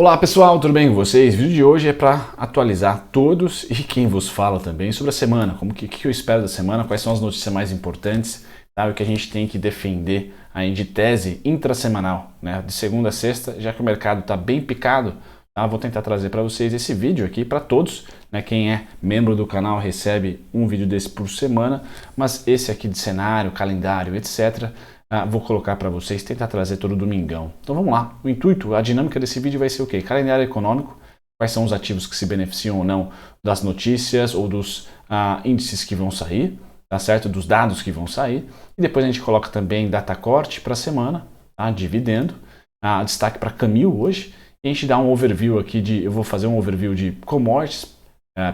Olá pessoal, tudo bem com vocês? O vídeo de hoje é para atualizar todos e quem vos fala também sobre a semana, como que eu espero da semana, quais são as notícias mais importantes, tá? O que a gente tem que defender aí de tese intrasemanal, né? De segunda a sexta, já que o mercado está bem picado, tá? Vou tentar trazer para vocês esse vídeo aqui para todos, né? Quem é membro do canal recebe um vídeo desse por semana, mas esse aqui de cenário, calendário, etc., vou colocar para vocês, tentar trazer todo domingão. Então vamos lá, o intuito, a dinâmica desse vídeo vai ser o quê? Calendário econômico, quais são os ativos que se beneficiam ou não das notícias ou dos índices que vão sair, tá certo? Dos dados que vão sair. E depois a gente coloca também data corte para a semana, tá? Dividendo, destaque para Camil hoje. E a gente dá um overview aqui eu vou fazer um overview de commodities,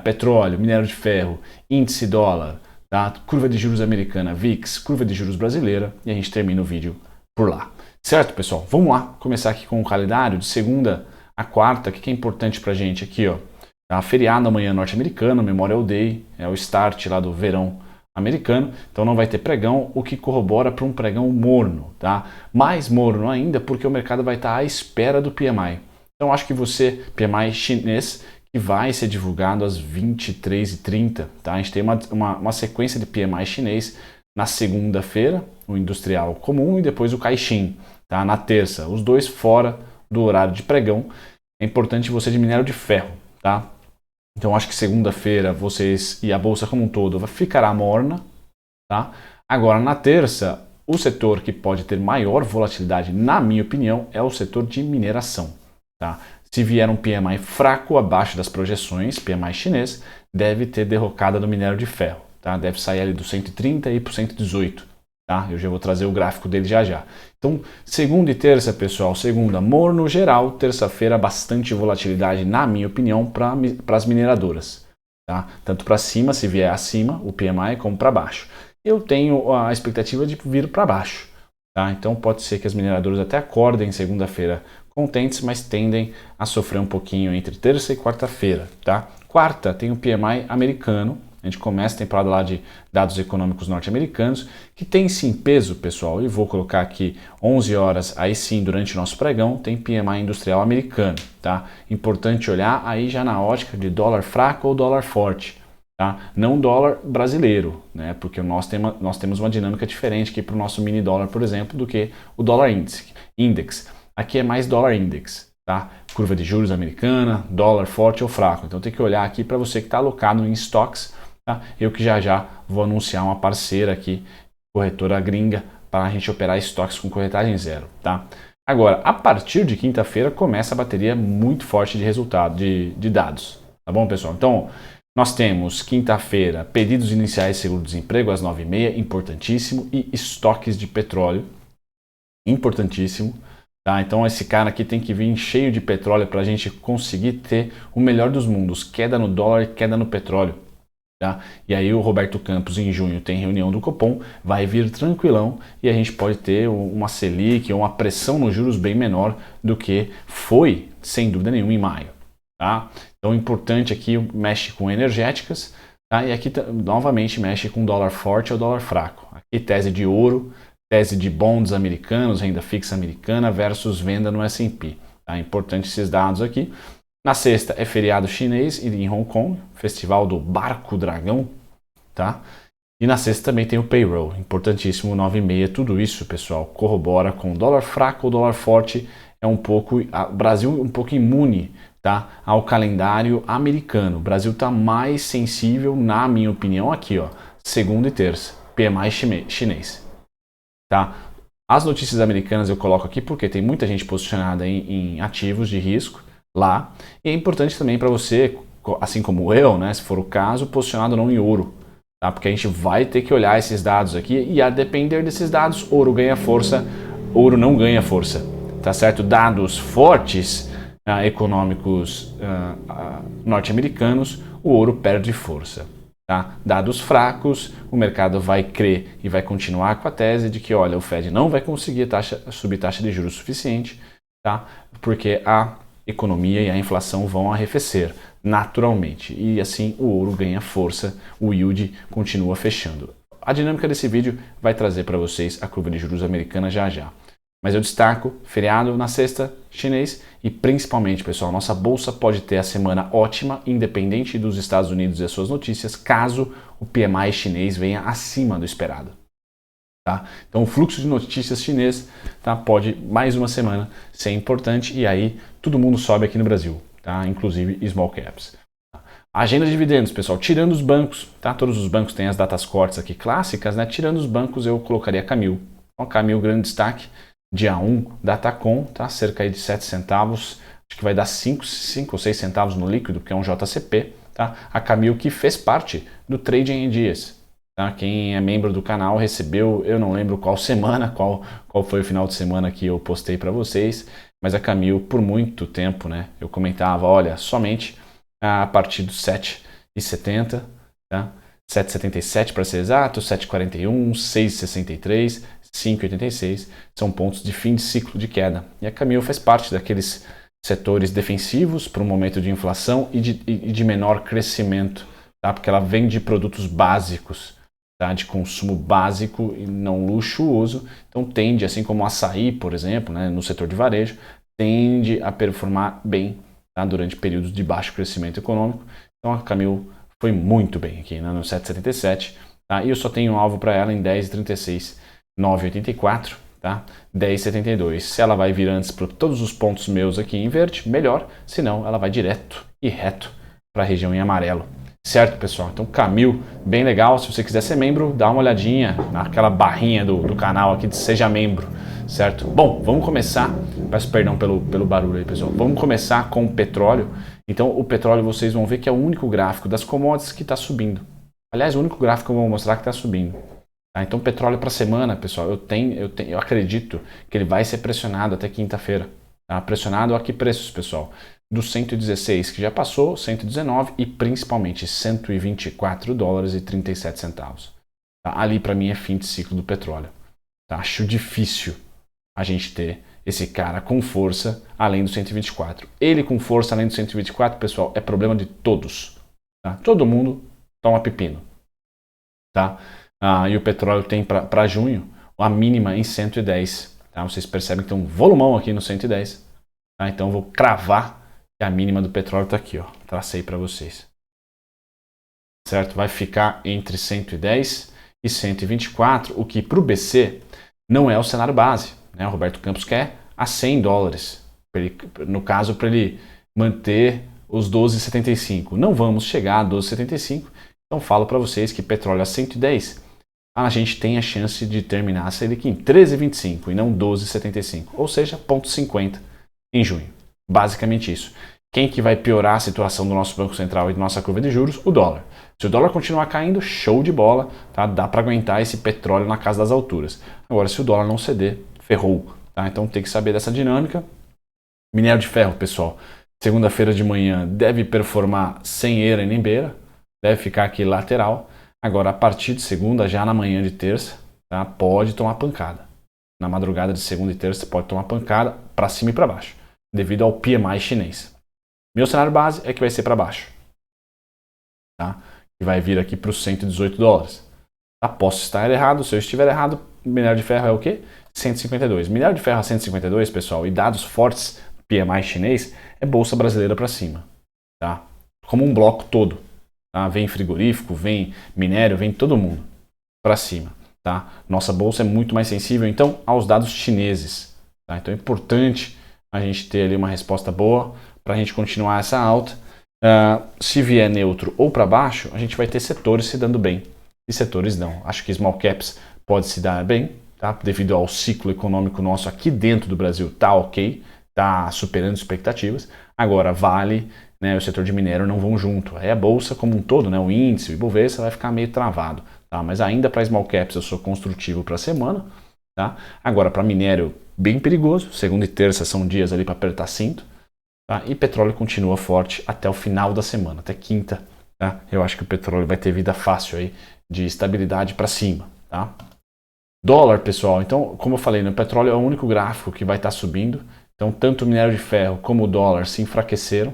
petróleo, minério de ferro, índice dólar, tá? Curva de juros americana, VIX, curva de juros brasileira, e a gente termina o vídeo por lá. Certo, pessoal? Vamos lá, começar aqui com o calendário de segunda a quarta, o que é importante pra gente aqui, ó. Tá? Feriado amanhã norte-americano, Memorial Day, é o start lá do verão americano, então não vai ter pregão, o que corrobora para um pregão morno, tá? Mais morno ainda porque o mercado vai estar à espera do PMI. Então acho que PMI chinês, que vai ser divulgado às 23h30, tá? A gente tem uma sequência de PMI chinês na segunda-feira, o industrial comum, e depois o Caixin, tá? Na terça, os dois fora do horário de pregão. É importante você de minério de ferro, tá? Então acho que segunda-feira vocês e a bolsa como um todo ficará morna, tá? Agora na terça, o setor que pode ter maior volatilidade, na minha opinião, é o setor de mineração, tá? Se vier um PMI fraco abaixo das projeções, PMI chinês, deve ter derrocada no minério de ferro, tá? Deve sair ali do 130 e para o 118, tá? Eu já vou trazer o gráfico dele já. Então, segunda e terça, pessoal, segunda morno geral, terça-feira bastante volatilidade, na minha opinião, para as mineradoras, tá? Tanto para cima, se vier acima, o PMI, como para baixo. Eu tenho a expectativa de vir para baixo, tá? Então pode ser que as mineradoras até acordem segunda-feira contentes, mas tendem a sofrer um pouquinho entre terça e quarta-feira, tá? Quarta tem o PMI americano, a gente começa a temporada lá de dados econômicos norte-americanos, que tem sim peso, pessoal, e vou colocar aqui 11 horas, aí sim, durante o nosso pregão, tem PMI industrial americano, tá? Importante olhar aí já na ótica de dólar fraco ou dólar forte, tá? Não dólar brasileiro, né? Porque nós temos uma dinâmica diferente aqui para o nosso mini dólar, por exemplo, do que o dólar index. Aqui é mais dólar index, tá? Curva de juros americana, dólar forte ou fraco. Então tem que olhar aqui para você que está alocado em estoques, tá? Eu que já vou anunciar uma parceira aqui, corretora gringa, para a gente operar estoques com corretagem zero, tá? Agora, a partir de quinta-feira começa a bateria muito forte de resultado, de dados, tá bom, pessoal? Então, nós temos quinta-feira pedidos iniciais de seguro-desemprego às 9h30, importantíssimo, e estoques de petróleo, importantíssimo. Tá? Então esse cara aqui tem que vir cheio de petróleo para a gente conseguir ter o melhor dos mundos, queda no dólar e queda no petróleo. Tá? E aí o Roberto Campos em junho tem reunião do Copom, vai vir tranquilão e a gente pode ter uma Selic ou uma pressão nos juros bem menor do que foi, sem dúvida nenhuma, em maio. Tá? Então o importante aqui mexe com energéticas, tá? E aqui novamente mexe com dólar forte ou dólar fraco. Aqui tese de ouro, tese de bonds americanos, renda fixa americana versus venda no S&P. Tá? Importante esses dados aqui. Na sexta é feriado chinês e em Hong Kong, festival do Barco Dragão. Tá? E na sexta também tem o payroll, importantíssimo, 9h30. Tudo isso, pessoal, corrobora com dólar fraco ou dólar forte. É um pouco, o Brasil um pouco imune, tá, ao calendário americano. O Brasil está mais sensível, na minha opinião, aqui, ó, segunda e terça, PMI chinês. Tá? As notícias americanas eu coloco aqui porque tem muita gente posicionada em ativos de risco lá. E é importante também para você, assim como eu, né, se for o caso, posicionado não em ouro. Tá? Porque a gente vai ter que olhar esses dados aqui e a depender desses dados, ouro ganha força, ouro não ganha força. Tá certo? Dados fortes econômicos norte-americanos, o ouro perde força. Tá? Dados fracos, o mercado vai crer e vai continuar com a tese de que, olha, o Fed não vai conseguir subir taxa de juros suficiente, tá? Porque a economia e a inflação vão arrefecer naturalmente. E assim o ouro ganha força, o yield continua fechando. A dinâmica desse vídeo vai trazer para vocês a curva de juros americana já. Mas eu destaco feriado na sexta chinês e principalmente, pessoal, nossa bolsa pode ter a semana ótima, independente dos Estados Unidos e as suas notícias, caso o PMI chinês venha acima do esperado. Tá? Então o fluxo de notícias chinês, tá, pode mais uma semana ser importante e aí todo mundo sobe aqui no Brasil, tá? Inclusive small caps. A agenda de dividendos, pessoal, tirando os bancos, tá? Todos os bancos têm as datas cortes aqui clássicas, né? Tirando os bancos eu colocaria a Camil. Então, a Camil, grande destaque, dia 1, Datacom, tá? Cerca aí de 7 centavos, acho que vai dar 5 ou 6 centavos no líquido, porque é um JCP, tá? A Camil que fez parte do Trading em Dias. Tá? Quem é membro do canal recebeu, eu não lembro qual semana, qual foi o final de semana que eu postei para vocês, mas a Camil por muito tempo, né, eu comentava, olha, somente a partir dos 7,70, tá? 7,77 para ser exato, 7,41, 6,63, 5,86 são pontos de fim de ciclo de queda. E a Camil faz parte daqueles setores defensivos para um momento de inflação e de menor crescimento, tá? Porque ela vende produtos básicos, tá, de consumo básico e não luxuoso, então tende, assim como o açaí, por exemplo, né, no setor de varejo, tende a performar bem, tá, durante períodos de baixo crescimento econômico. Então a Camil foi muito bem aqui, né, no 7,77, tá, e eu só tenho um alvo para ela em 10,36, 9,84, tá, 10,72. Se ela vai vir antes para todos os pontos meus aqui em verde, melhor, senão ela vai direto e reto para a região em amarelo. Certo, pessoal? Então, Camil, bem legal. Se você quiser ser membro, dá uma olhadinha naquela barrinha do canal aqui de Seja Membro, certo? Bom, vamos começar. Peço perdão pelo barulho aí, pessoal. Vamos começar com o petróleo. Então, o petróleo vocês vão ver que é o único gráfico das commodities que está subindo. Aliás, o único gráfico que eu vou mostrar que está subindo. Tá? Então, petróleo para a semana, pessoal, eu acredito que ele vai ser pressionado até quinta-feira. Tá? Pressionado a que preços, pessoal? Do 116 que já passou, 119 e principalmente 124 dólares e 37 centavos. Tá? Ali para mim é fim de ciclo do petróleo. Tá? Acho difícil a gente ter esse cara com força além do 124. Ele com força além do 124, pessoal, é problema de todos. Tá? Todo mundo toma pepino. Tá? E o petróleo tem para junho a mínima em 110. Tá? Vocês percebem que tem um volumão aqui no 110. Tá? Então eu vou cravar que a mínima do petróleo está aqui, ó. Tracei para vocês. Certo? Vai ficar entre 110 e 124, o que para o BC não é o cenário base. Né? O Roberto Campos quer a 100 dólares. No caso, para ele manter os 12,75. Não vamos chegar a 12,75. Então falo para vocês que petróleo a 110, a gente tem a chance de terminar a Selic em 13,25 e não 12,75. Ou seja, 0,50 em junho. Basicamente isso. Quem que vai piorar a situação do nosso Banco Central e da nossa curva de juros? O dólar. Se o dólar continuar caindo, show de bola, tá? Dá para aguentar esse petróleo na casa das alturas. Agora, se o dólar não ceder, ferrou. Tá? Então tem que saber dessa dinâmica. Minério de ferro, pessoal. Segunda-feira de manhã deve performar sem eira e nem beira. Deve ficar aqui lateral. Agora, a partir de segunda, já na manhã de terça, tá? Pode tomar pancada. Na madrugada de segunda e terça, pode tomar pancada para cima e para baixo, devido ao PMI chinês. Meu cenário base é que vai ser para baixo. Tá? E vai vir aqui para os 118 dólares. Tá? Posso estar errado. Se eu estiver errado, minério de ferro é o quê? 152. Minério de ferro a 152, pessoal, e dados fortes do PMI chinês, é bolsa brasileira para cima. Tá? Como um bloco todo. Tá? Vem frigorífico, vem minério, vem todo mundo para cima. Tá? Nossa bolsa é muito mais sensível, então, aos dados chineses. Tá? Então é importante a gente ter ali uma resposta boa para a gente continuar essa alta. Se vier neutro ou para baixo, a gente vai ter setores se dando bem e setores não. Acho que small caps pode se dar bem, tá? Devido ao ciclo econômico nosso aqui dentro do Brasil, tá ok, tá superando expectativas. Agora, Vale, né, o setor de minério não vão junto. Aí a bolsa como um todo, né, o índice, o Ibovespa vai ficar meio travado. Tá? Mas ainda para small caps eu sou construtivo para a semana. Tá? Agora, para minério, bem perigoso. Segunda e terça são dias ali para apertar cinto. Tá? E petróleo continua forte até o final da semana, até quinta. Tá? Eu acho que o petróleo vai ter vida fácil aí de estabilidade para cima. Tá? Dólar, pessoal. Então, como eu falei, o petróleo é o único gráfico que vai estar subindo. Então, tanto o minério de ferro como o dólar se enfraqueceram.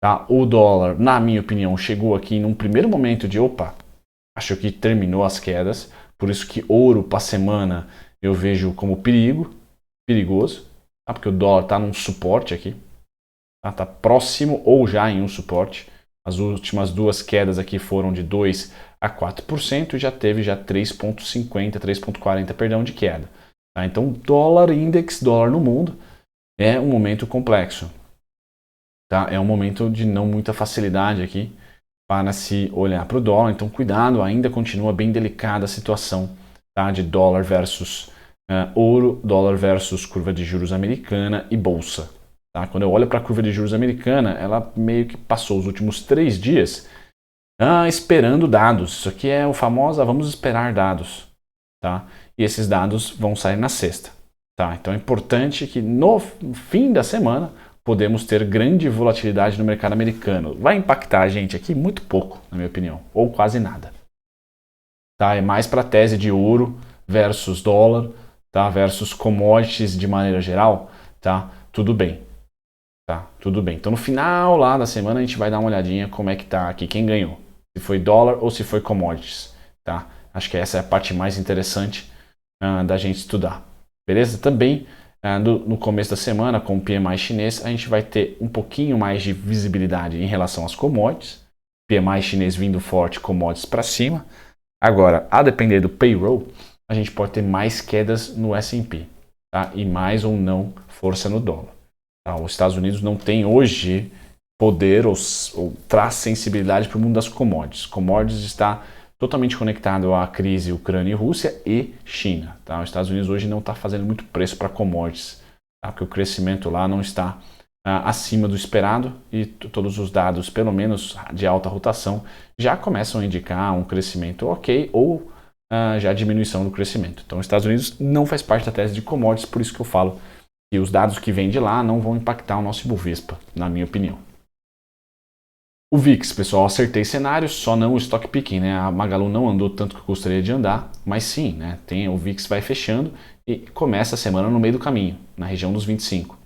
Tá? O dólar, na minha opinião, chegou aqui num primeiro momento de opa, acho que terminou as quedas. Por isso que ouro para semana eu vejo como perigo. perigoso, tá? Porque o dólar está num suporte aqui, tá próximo ou já em um suporte. As últimas duas quedas aqui foram de 2 a 4% e já teve 3,50, 3,40, perdão, de queda. Tá? Então, dólar index, dólar no mundo, é um momento complexo. Tá? É um momento de não muita facilidade aqui para se olhar para o dólar. Então, cuidado, ainda continua bem delicada a situação, tá? De dólar versus ouro, dólar versus curva de juros americana e bolsa. Tá? Quando eu olho para a curva de juros americana, ela meio que passou os últimos 3 dias esperando dados. Isso aqui é o famoso vamos esperar dados. Tá? E esses dados vão sair na sexta. Tá? Então é importante que no fim da semana podemos ter grande volatilidade no mercado americano. Vai impactar a gente aqui muito pouco, na minha opinião, ou quase nada. Tá? É mais para a tese de ouro versus dólar, tá? Versus commodities de maneira geral, tá? Tudo bem. Tá? Tudo bem. Então no final lá da semana a gente vai dar uma olhadinha como é que tá aqui, quem ganhou. Se foi dólar ou se foi commodities, tá? Acho que essa é a parte mais interessante da gente estudar. Beleza? Também no começo da semana, com o PMI chinês, a gente vai ter um pouquinho mais de visibilidade em relação às commodities. PMI chinês vindo forte, commodities para cima. Agora, a depender do payroll, a gente pode ter mais quedas no S&P, tá? E mais ou não força no dólar. Tá? Os Estados Unidos não tem hoje poder ou traz sensibilidade para o mundo das commodities. Commodities está totalmente conectado à crise Ucrânia e Rússia e China. Tá? Os Estados Unidos hoje não está fazendo muito preço para commodities, tá? Porque o crescimento lá não está acima do esperado e todos os dados, pelo menos de alta rotação, já começam a indicar um crescimento ok ou já diminuição do crescimento. Então, os Estados Unidos não faz parte da tese de commodities, por isso que eu falo que os dados que vêm de lá não vão impactar o nosso Ibovespa, na minha opinião. O VIX, pessoal, acertei cenário, só não o stock picking, né? A Magalu não andou tanto que eu gostaria de andar, mas sim, né? O VIX vai fechando e começa a semana no meio do caminho, na região dos 25.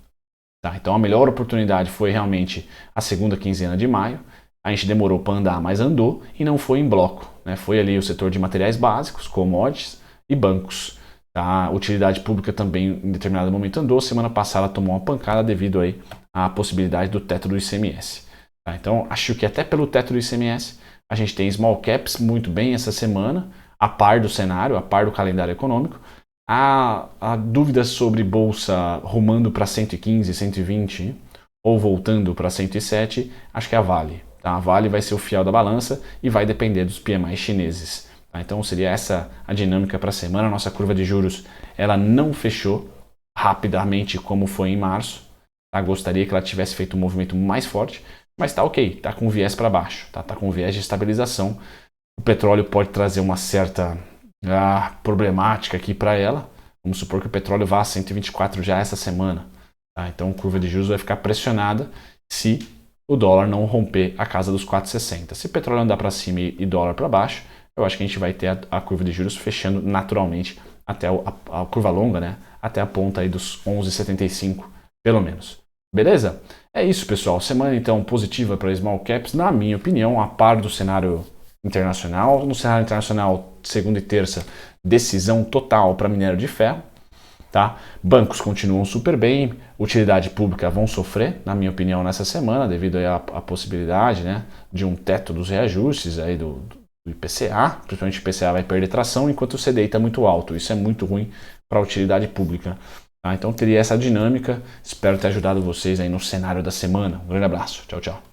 Tá? Então a melhor oportunidade foi realmente a segunda quinzena de maio. A gente demorou para andar, mas andou e não foi em bloco, né? Foi ali o setor de materiais básicos, commodities e bancos. Tá? Utilidade pública também em determinado momento andou. Semana passada tomou uma pancada devido aí à possibilidade do teto do ICMS. Tá? Então, acho que até pelo teto do ICMS, a gente tem small caps muito bem essa semana, a par do cenário, a par do calendário econômico. A dúvida sobre bolsa rumando para 115, 120 ou voltando para 107, acho que é a Vale. Tá? A Vale vai ser o fiel da balança e vai depender dos PMI chineses. Tá? Então, seria essa a dinâmica para a semana. A nossa curva de juros ela não fechou rapidamente como foi em março. Tá? Gostaria que ela tivesse feito um movimento mais forte. Mas tá ok, tá com viés para baixo, tá com viés de estabilização. O petróleo pode trazer uma certa problemática aqui para ela. Vamos supor que o petróleo vá a 124 já essa semana. Tá? Então a curva de juros vai ficar pressionada se o dólar não romper a casa dos 4,60. Se o petróleo andar para cima e dólar para baixo, eu acho que a gente vai ter a curva de juros fechando naturalmente até a curva longa, né? Até a ponta aí dos 11,75 pelo menos. Beleza? É isso, pessoal. Semana, então, positiva para small caps, na minha opinião, a par do cenário internacional. No cenário internacional, segunda e terça, decisão total para minério de ferro. Tá? Bancos continuam super bem, utilidade pública vão sofrer, na minha opinião, nessa semana, devido à possibilidade, né, de um teto dos reajustes aí do IPCA. Principalmente o IPCA vai perder tração, enquanto o CDI está muito alto. Isso é muito ruim para a utilidade pública. Tá? Então teria essa dinâmica. Espero ter ajudado vocês aí no cenário da semana. Um grande abraço. Tchau, tchau.